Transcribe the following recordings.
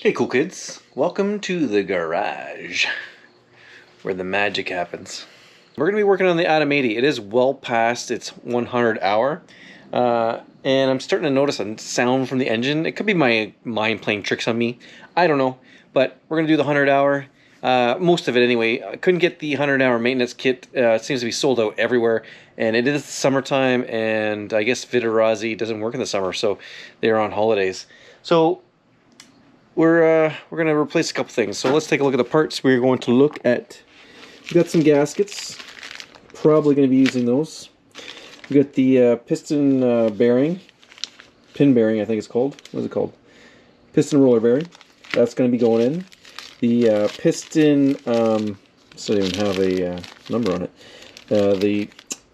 Hey cool kids, welcome to the garage where the magic happens. We're going to be working on the Atom 80. It is well past its 100 hour and I'm starting to notice a sound from the engine. It could be my mind playing tricks on me, I don't know, but we're going to do the 100 hour, most of it anyway. I couldn't get the 100 hour maintenance kit. It seems to be sold out everywhere, and it is summertime, and I guess Vitarazi doesn't work in the summer, so they're on holidays. So we're going to replace a couple things. So let's take a look at the parts. We're going to look at, we got some gaskets, probably going to be using those. We got the piston bearing, pin bearing I think it's called. What is it called? Piston roller bearing. That's going to be going in. The piston, so they even have a number on it. The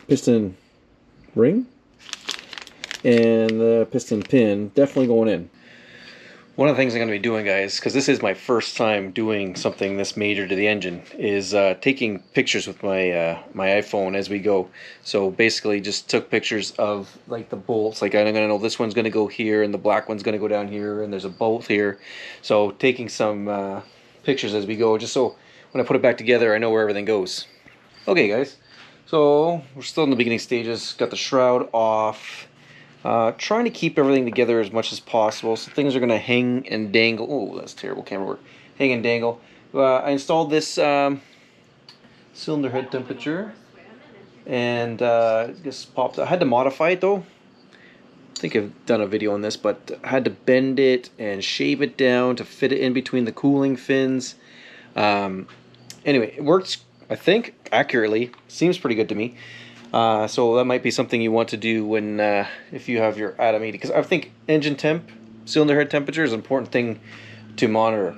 piston ring and the piston pin definitely going in. One of the things I'm going to be doing, guys, because this is my first time doing something this major to the engine, is taking pictures with my my iPhone as we go. So basically just took pictures of like the bolts. Like I'm going to know this one's going to go here and the black one's going to go down here and there's a bolt here. So taking some pictures as we go, just so when I put it back together I know where everything goes. Okay guys, so we're still in the beginning stages. Got the shroud off. Trying to keep everything together as much as possible, so things are going to hang and dangle. Oh, that's terrible camera work. Hang and dangle. I installed this cylinder head temperature, and just popped. I had to modify it though. I think I've done a video on this, but I had to bend it and shave it down to fit it in between the cooling fins. Anyway, it works, I think, accurately. Seems pretty good to me. So that might be something you want to do when if you have your Atom 80, because I think engine temp, cylinder head temperature is an important thing to monitor.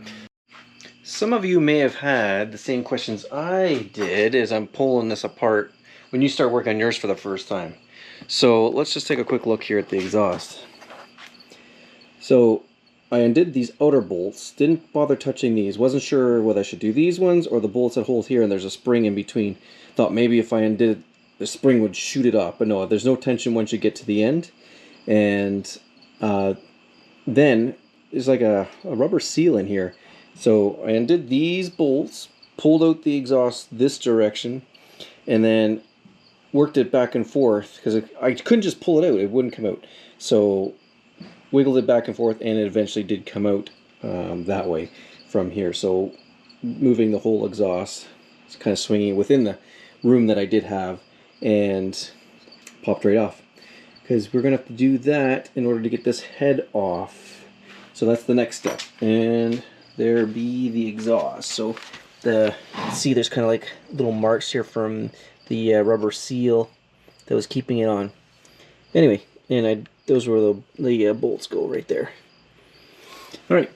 Some of you may have had the same questions I did as I'm pulling this apart when you start working on yours for the first time. So let's just take a quick look here at the exhaust. So I undid these outer bolts, didn't bother touching these, wasn't sure whether I should do these ones or the bolts that hold here and there's a spring in between. Thought maybe if I undid the spring would shoot it up, but no, there's no tension once you get to the end. And then there's like a rubber seal in here. So I undid these bolts, pulled out the exhaust this direction, and then worked it back and forth, because I couldn't just pull it out, it wouldn't come out. So wiggled it back and forth, and it eventually did come out that way from here. So moving the whole exhaust, it's kind of swinging within the room that I did have, and popped right off, because we're gonna have to do that in order to get this head off. So that's the next step, and there be the exhaust. So see there's kind of like little marks here from the rubber seal that was keeping it on. Anyway, and those were the bolts go right there. Alright,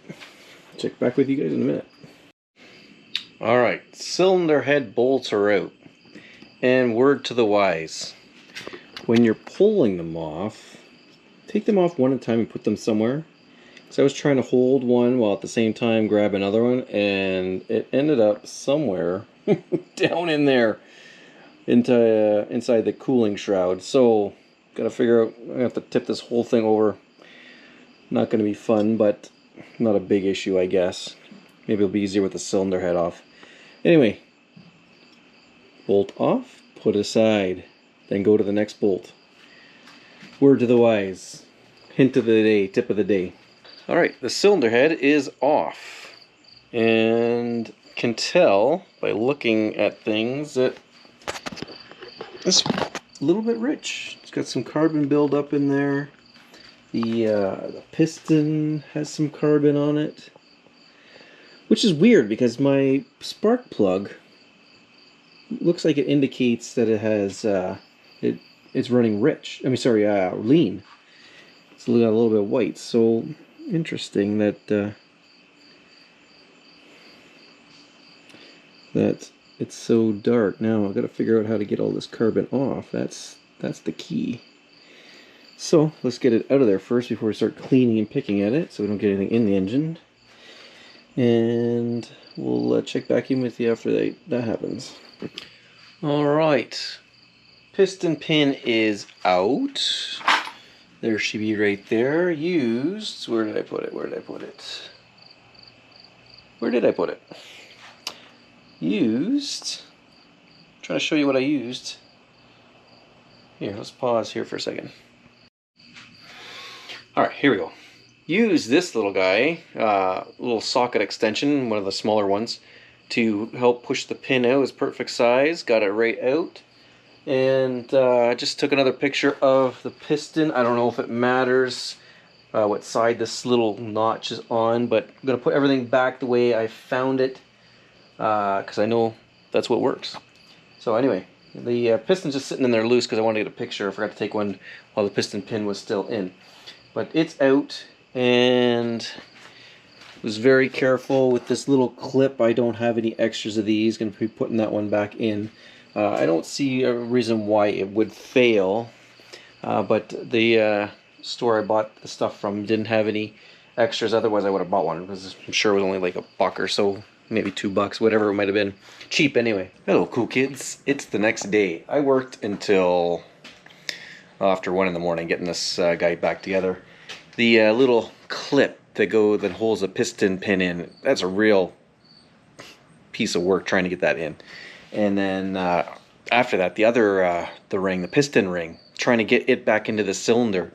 check back with you guys in a minute. Alright, cylinder head bolts are out. And word to the wise, when you're pulling them off, take them off one at a time and put them somewhere. So I was trying to hold one while at the same time grab another one, and it ended up somewhere down in there inside the cooling shroud. So gotta figure out, I'm gonna have to tip this whole thing over. Not gonna be fun, but not a big issue, I guess. Maybe it'll be easier with the cylinder head off. Anyway, bolt off, put aside, then go to the next bolt. Word to the wise, hint of the day, tip of the day. Alright, the cylinder head is off, and can tell by looking at things that it's a little bit rich. It's got some carbon buildup in there. The piston has some carbon on it, which is weird because my spark plug looks like it indicates that it has it's running rich. I mean, sorry, lean. It's got a little bit of white. So interesting that that it's so dark. Now I've got to figure out how to get all this carbon off. That's the key. So let's get it out of there first before we start cleaning and picking at it, so we don't get anything in the engine. And we'll check back in with you after that happens. Alright, piston pin is out. There she be right there. Used, where did I put it? Where did I put it? Used. I'm trying to show you what I used. Here, let's pause here for a second. Alright, here we go. Use this little guy, little socket extension, one of the smaller ones, to help push the pin out. It's perfect size, got it right out. And I just took another picture of the piston. I don't know if it matters what side this little notch is on, but I'm going to put everything back the way I found it, because I know that's what works. So anyway, the piston's just sitting in there loose because I wanted to get a picture. I forgot to take one while the piston pin was still in. But it's out, and was very careful with this little clip. I don't have any extras of these. Going to be putting that one back in. I don't see a reason why it would fail, but the store I bought the stuff from didn't have any extras. Otherwise I would have bought one, because I'm sure it was only like $1 or so, maybe $2, whatever it might have been. Cheap anyway. Hello cool kids, it's the next day. I worked until after 1 in the morning getting this guy back together. The little clip that holds a piston pin in, that's a real piece of work trying to get that in. And then after that, the ring, the piston ring, trying to get it back into the cylinder.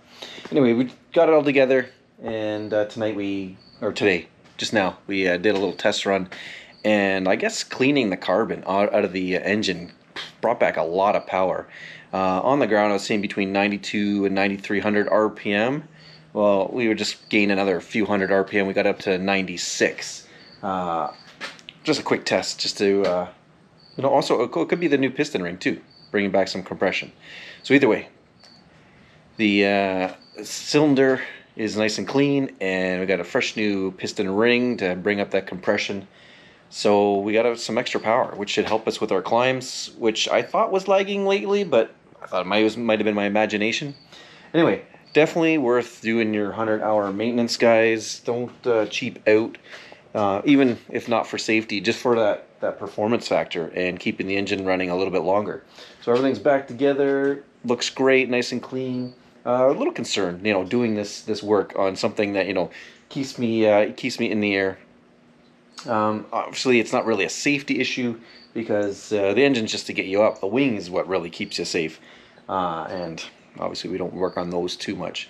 Anyway, we got it all together, and today, just now, we did a little test run, and I guess cleaning the carbon out of the engine brought back a lot of power. On the ground, I was seeing between 92 and 9300 RPM. Well, we would just gain another few hundred RPM. We got up to 96. Just a quick test, just to also it could be the new piston ring too, bringing back some compression. So either way, the cylinder is nice and clean, and we got a fresh new piston ring to bring up that compression. So we got some extra power, which should help us with our climbs, which I thought was lagging lately, but I thought it might have been my imagination. Anyway, definitely worth doing your 100-hour maintenance, guys. Don't cheap out, even if not for safety, just for that performance factor and keeping the engine running a little bit longer. So everything's back together, looks great, nice and clean. A little concerned, doing this work on something that keeps me in the air. Obviously, it's not really a safety issue, because the engine's just to get you up. The wing is what really keeps you safe, and obviously we don't work on those too much.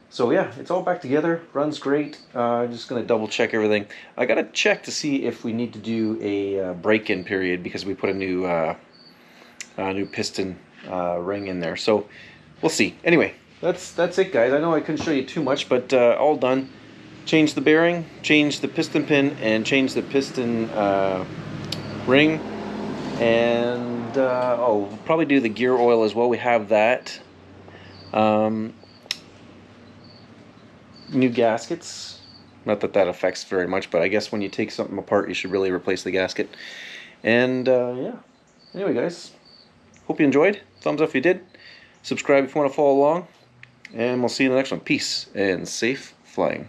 So yeah, it's all back together, runs great. Just gonna double check everything. I gotta check to see if we need to do a break-in period, because we put a new piston ring in there. So we'll see. Anyway, that's it, guys. I know I couldn't show you too much, but all done. Changed the bearing, changed the piston pin, and changed the piston ring. And we'll probably do the gear oil as well. We have that. New gaskets. Not that affects very much, but I guess when you take something apart, you should really replace the gasket. And yeah. Anyway, guys, hope you enjoyed. Thumbs up if you did. Subscribe if you want to follow along. And we'll see you in the next one. Peace and safe flying.